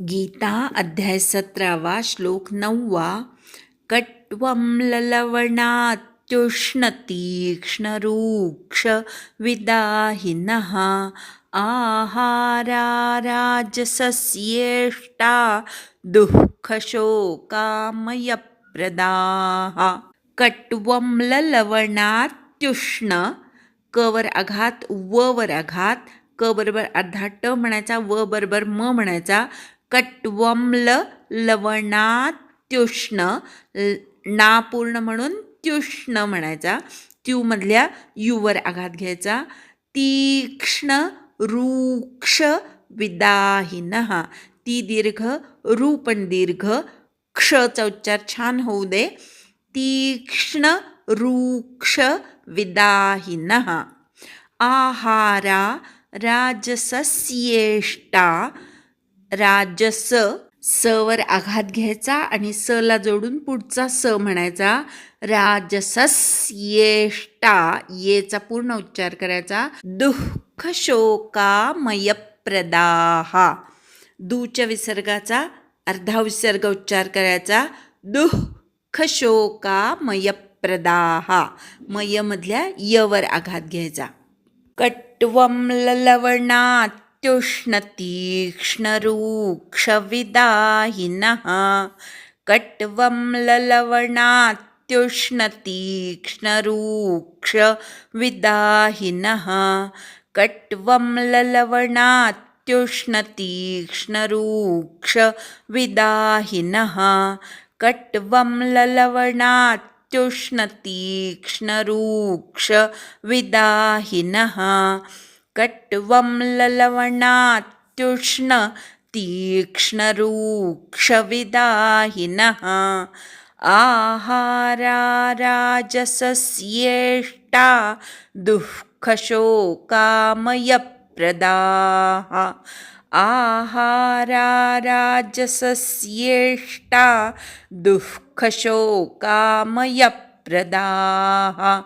गीता अध्याय 17 श्लोक 9 कट्वं ललवणात्युष्णतीक्ष्णरूक्ष विदाहिनः आहाराराजसस्येष्टा दुःखशोकामयप्रदाः. कट्वं ललवणात्युष्ण, क वर आघात, व वर आघात, क बरोबर अर्धा ट म्हणायचा, व बरोबर म म्हणायचा. कट्वम्ल लवणात्युष्ण, ना पूर्ण म्हणून त्युष्ण म्हणायचा. त्यू मधल्या यूवर आघात घ्यायचा. तीक्ष्ण रूक्ष विदाहिनः, ती दीर्घ, रू पण दीर्घ, क्षचा उच्चार छान होऊ दे. तीक्ष्ण रूक्ष विदाहिनः. आहारा राजसस्येष्टा, राजस, स वर आघात घ्यायचा आणि स ला जोडून पुढचा स म्हणायचा. राजसस्येष्टा, येचा पूर्ण उच्चार करायचा. दुःख शोकामय प्रदाह, दूच्या विसर्गाचा अर्धा विसर्ग उच्चार करायचा. दुःख शोकामय प्रदाह, मय मधल्या य वर आघात घ्यायचा. कट्वं ललवणात्युष्णतीक्ष्णरूक्षविदाहिनः. कट्वं ललवणात्युष्णतीक्ष्णरूक्षविदाहिनः. कट्वं ललवणात्युष्णतीक्ष्णरूक्षविदाहिनः. कट्वं ललवणात्युष्णतीक्ष्णरूक्षविदाहिनः. कट्वं ललवणात्युष्णतीक्ष्णरूक्षविदाहिनः. आहाराराजसस्येष्टा दुःखशोकामयप्रदाः. आहाराराजसस्येष्टा दुःखशोकामयप्रदाः.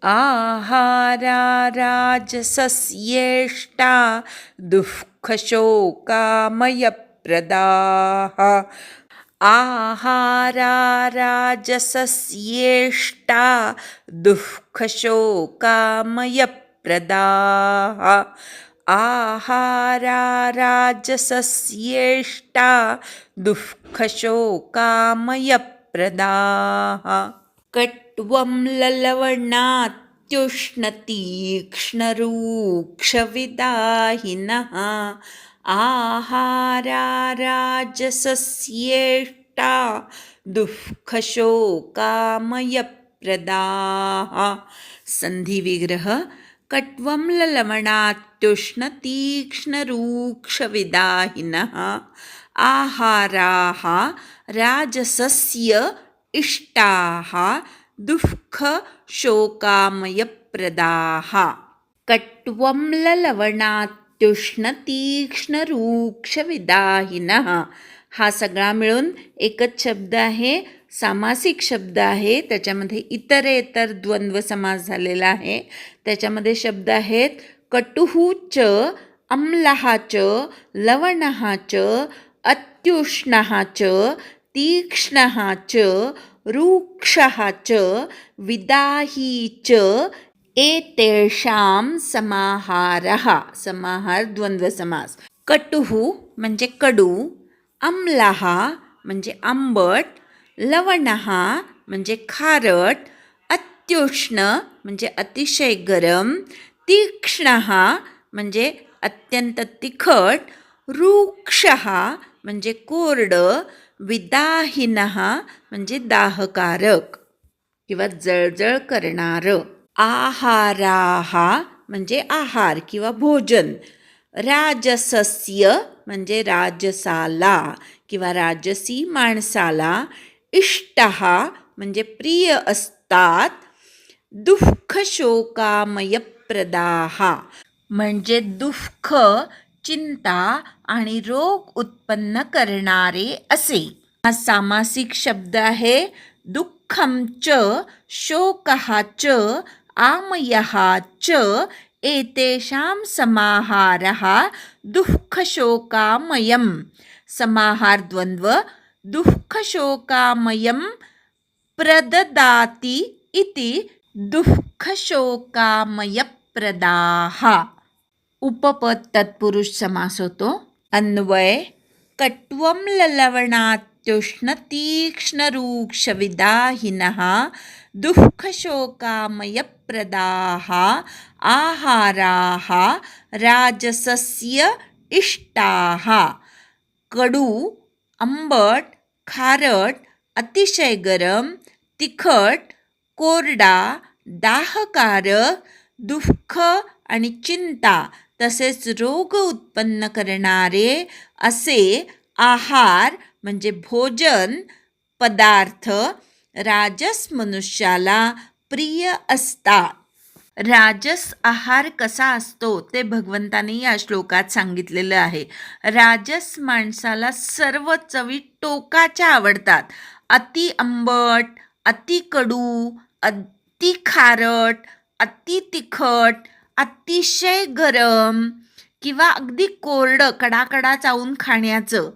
आहाराराजसस्येष्टा दुःखशोकामयप्रदाः. आहाराराजसस्येष्टा दुःखशोकामयप्रदाः. आहाराराजसस्येष्टा दुःखशोकामयप्रदाः. कट्वं ललवणात्युष्णतीक्ष्णरूक्षविदाहिनः. आहाराराजसस्येष्टा दुःखशोकामयप्रदाः. संधि विग्रह. कट्वं ललवणात्युष्णतीक्ष्णरूक्षविदाहिनः. आहाराः राजसस्य इष्टाः दुःखशोकामयप्रदाः. कट्वं ललवणात्युष्णतीक्ष्णरूक्षविदाहिनः. हा सगळा मिळून एकच शब्द आहे, सामासिक शब्द आहे. त्याच्यामध्ये इतरेतर द्वंद्व समास झालेला आहे. त्याच्यामध्ये शब्द आहेत कटुः च, अम्लः च, लवणः च, अत्युष्णः च, तीक्ष्णः च, रूक्षः च, विदाही च, एतेषां समाहारः. समाहार द्वंद्व समास. कटुः म्हणजे कडू, अम्लः म्हणजे आंबट, लवणः म्हणजे खारट, अत्युष्ण म्हणजे अतिशय गरम, तीक्ष्णः म्हणजे अत्यंत तिखट, रूक्षः म्हणजे कोरडं, विदाहिनः म्हणजे दाहकारक किंवा जळजळ करणारं. आहाराः म्हणजे आहार किंवा भोजन, राजसस्य म्हणजे राजसाला किंवा राजसी माणसाला, इष्टः म्हणजे प्रिय असतात, दुःखशोकामयप्रदाः म्हणजे दुःख, चिंता आणि रोग उत्पन्न करणारे असे. हा सामासिक शब्द आहे. दुःखं च, शोकः च, आमयः च, एतेषां समाहारः दुःखशोकामयम्. समाहार द्वंद्व दुःखशोकामयं प्रददाति इति दुःखशोकामयप्रदाः. उपपद तत्पुरुष समास होतो. अन्वय कट्वं ललवणात्युष्ण तीक्ष्णरूक्षविदाहिनः दुःखशोकामयप्रदाः आहाराः राजसस्य इष्टाः. कडू, आंबट, खारट, अतिशय गरम, तिखट, कोरडा, दाहकारक, दुःख आणि चिंता तसेच रोग उत्पन्न करणारे असे आहार म्हणजे भोजन पदार्थ राजस मनुष्याला प्रिय असतात. राजस आहार कसा असतो ते भगवंताने या श्लोकात सांगितलेलं आहे. राजस माणसाला सर्व चवी टोकाच्या आवडतात. अति आंबट, अति कडू, अति खारट, अति तिखट, अतिशय गरम किंवा अगदी कोरडं कडाकडा चावून खाण्याचं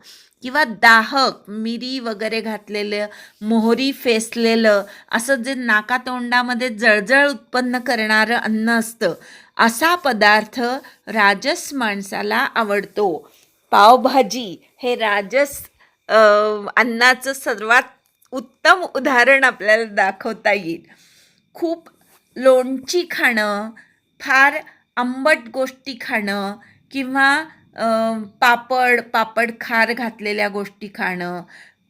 किंवा दाहक मिरी वगैरे घातलेलं, मोहरी फेसलेलं असं जे नाकातोंडामध्ये जळजळ उत्पन्न करणारं अन्न असतं असा पदार्थ राजस माणसाला आवडतो. पावभाजी हे राजस अन्नाचं सर्वात उत्तम उदाहरण आपल्याला दाखवता येईल. खूप लोणची खाणं, फार आंबट गोष्टी खाणं किंवा पापड खार घातलेल्या गोष्टी खाणं,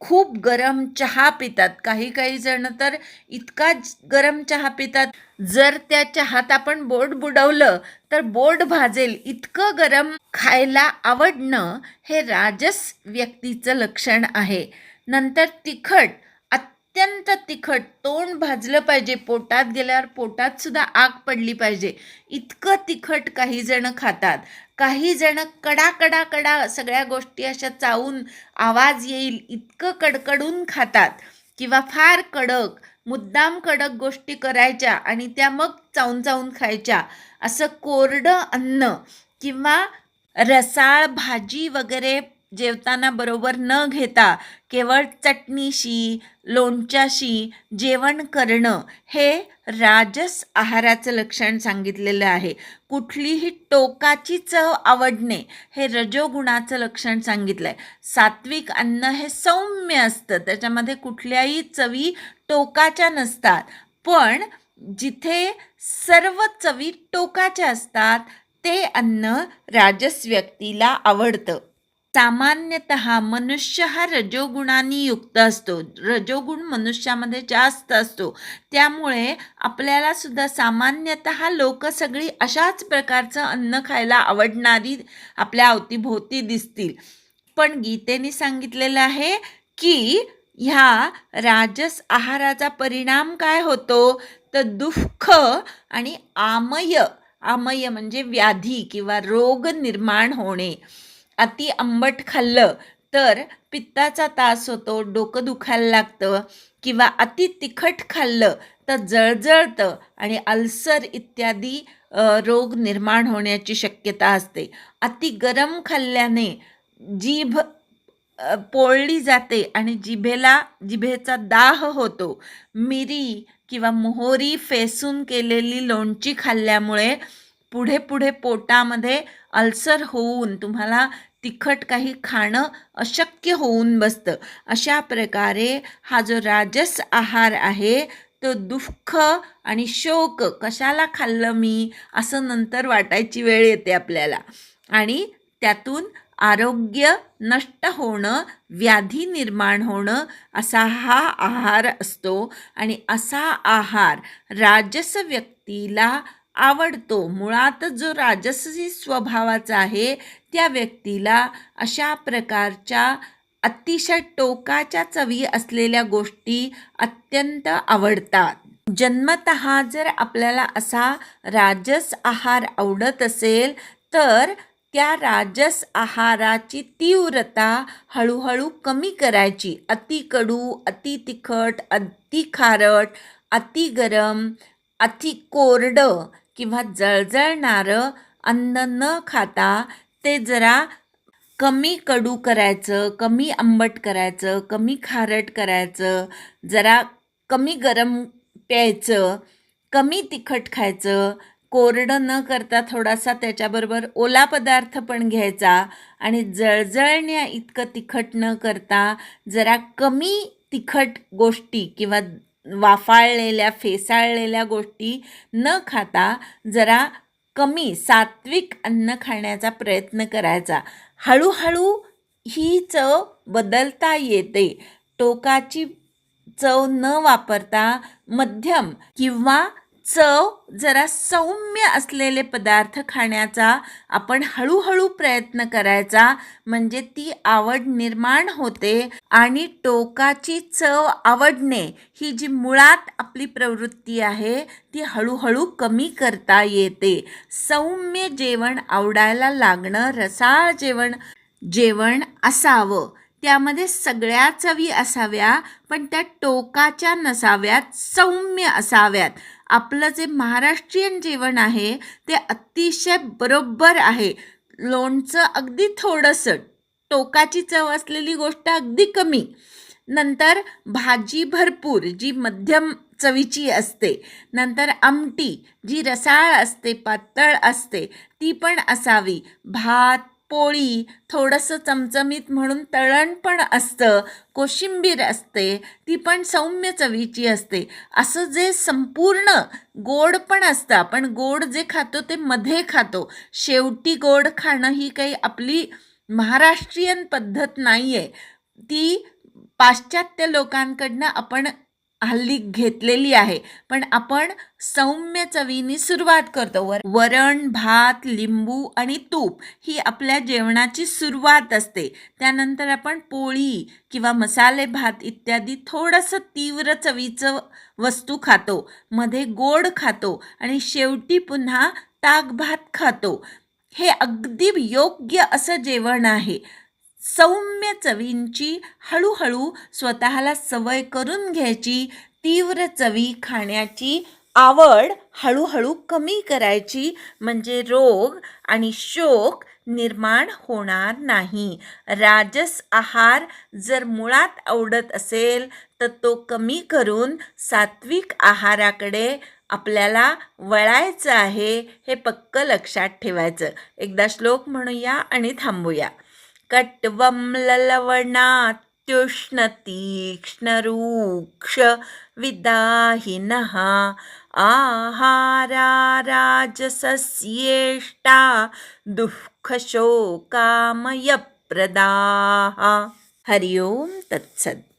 खूप गरम चहा पितात. काही जण तर इतका गरम चहा पितात, जर त्या चहात आपण बोट बुडवलं तर बोट भाजेल इतकं गरम खायला आवडणं हे राजस व्यक्तीचं लक्षण आहे. नंतर तिखट, अत्यंत तिखट, तोंड भाजलं पाहिजे, पोटात गेल्यावर पोटात सुद्धा आग पडली पाहिजे इतकं तिखट काही जण खातात. काही जण कडा सगळ्या गोष्टी अशा चावून आवाज येईल इतकं कडकडून खातात किंवा फार कडक, मुद्दाम कडक गोष्टी करायच्या आणि त्या मग चावून खायच्या. असं कोरडं अन्न किंवा रसाळ भाजी वगैरे जेवताना बरोबर न घेता केवळ चटणीशी, लोणच्याशी जेवण करणं हे राजस आहाराचं लक्षण सांगितलेलं आहे. कुठलीही टोकाची चव आवडणे हे रजोगुणाचं लक्षण सांगितलं आहे. सात्विक अन्न हे सौम्य असतं, त्याच्यामध्ये कुठल्याही चवी टोकाच्या नसतात. पण जिथे सर्व चवी टोकाच्या असतात ते अन्न राजस व्यक्तीला आवडतं. सामान्यतः मनुष्य हा रजोगुणाने युक्त असतो. रजोगुण मनुष्यामध्ये जास्त असतो. त्यामुळे आपल्याला सुद्धा सामान्यतः लोक सगळी अशाच प्रकारचं अन्न खायला आवडणारी आपल्या अवतीभोवती दिसतील. पण गीतेने सांगितलेलं आहे की ह्या राजस आहाराचा परिणाम काय होतो तर दुःख आणि आमय म्हणजे व्याधी किंवा रोग निर्माण होणे. अति आंबट खाल्लं तर पित्ताचा त्रास होतो, डोकं दुखायला लागतं किंवा अति तिखट खाल्लं तर जळजळतं आणि अल्सर इत्यादी रोग निर्माण होण्याची शक्यता असते. अति गरम खाल्ल्याने जीभ पोळली जाते आणि जिभेचा दाह होतो. मिरी किंवा मोहरी फेसून केलेली लोणची खाल्ल्यामुळे पुढे पोटामध्ये अल्सर होऊन तुम्हाला तिखट काही खाणं अशक्य होऊन बसतं. अशा प्रकारे हा जो राजस आहार आहे तो दुःख आणि शोक, कशाला खाल्लं मी असं नंतर वाटायची वेळ येते आपल्याला आणि त्यातून आरोग्य नष्ट होणं, व्याधी निर्माण होणं असा हा आहार असतो. आणि असा आहार राजस व्यक्तीला आवडतो. मुळात जो राजसी स्वभावाचा आहे त्या व्यक्तीला अशा प्रकारच्या अतिशय टोकाच्या चवी असलेल्या गोष्टी अत्यंत आवडतात. जन्मतः जर आपल्याला असा राजस आहार आवडत असेल तर त्या राजस आहाराची तीव्रता हळूहळू कमी करायची. अति कडू, अति तिखट, अति खारट, अति गरम, अति कोरडं किंवा जळजळणारं अन्न न खाता ते जरा कमी कडू करायचं, कमी आंबट करायचं, कमी खारट करायचं, जरा कमी गरम प्यायचं, कमी तिखट खायचं, कोरडं न करता थोडासा त्याच्याबरोबर ओला पदार्थ पण घ्यायचा आणि जळजळण्या इतकं तिखट न करता जरा कमी तिखट गोष्टी किंवा वाफाळलेल्या फेसाळलेल्या गोष्टी न खाता जरा कमी सात्विक अन्न खाण्याचा प्रयत्न करायचा. हळूहळू ही चव बदलता येते. टोकाची चव न वापरता मध्यम किंवा चव जरा सौम्य असलेले पदार्थ खाण्याचा आपण हळूहळू प्रयत्न करायचा, म्हणजे ती आवड निर्माण होते आणि टोकाची चव आवडणे ही जी मुळात आपली प्रवृत्ती आहे ती हळूहळू कमी करता येते. सौम्य जेवण आवडायला लागणं, रसाळ जेवण असावं, त्यामध्ये सगळ्या चवी असाव्या पण त्या टोकाच्या नसाव्यात, सौम्य असाव्यात. आपलं जे महाराष्ट्रीयन जेवण आहे ते अतिशय बरोबर आहे. लोणचं अगदी थोडंसं, टोकाची चव असलेली गोष्ट अगदी कमी, नंतर भाजी भरपूर जी मध्यम चवीची असते, नंतर आमटी जी रसाळ असते, पातळ असते, ती पण असावी. भात, पोळी, थोडंसं चमचमीत म्हणून तळण पण असतं, कोशिंबीर असते, ती पण सौम्य चवीची असते. असं जे संपूर्ण गोड पण असतं, आपण गोड जे खातो ते मध्ये खातो. शेवटी गोड खाणं ही काही आपली महाराष्ट्रीयन पद्धत नाही आहे, ती पाश्चात्य लोकांकडनं आपण हल्ली घेतलेली आहे. पण आपण सौम्य चवीने सुरुवात करतो. वरण, भात, लिंबू आणि तूप ही आपल्या जेवणाची सुरुवात असते. त्यानंतर आपण पोळी किंवा मसाले भात इत्यादी थोडंसं तीव्र चवीचं वस्तू खातो, मध्ये गोड खातो आणि शेवटी पुन्हा ताक भात खातो. हे अगदी योग्य असं जेवण आहे. सौम्य चवींची हळूहळू स्वतःला सवय करून घ्यायची. तीव्र चवी खाण्याची आवड हळूहळू कमी करायची, म्हणजे रोग आणि शोक निर्माण होणार नाही. राजस आहार जर मुळात आवडत असेल तर तो कमी करून सात्विक आहाराकडे आपल्याला वळायचं आहे, हे पक्क लक्षात ठेवायचं. एकदा श्लोक म्हणूया आणि थांबूया. कट्वं ललवणात्युष्ण तीक्ष्णरूक्ष विदाहिनः आहारा राजसस्येष्टा दुःखशोकामयप्रदाः. हरि ओम तत्सत्.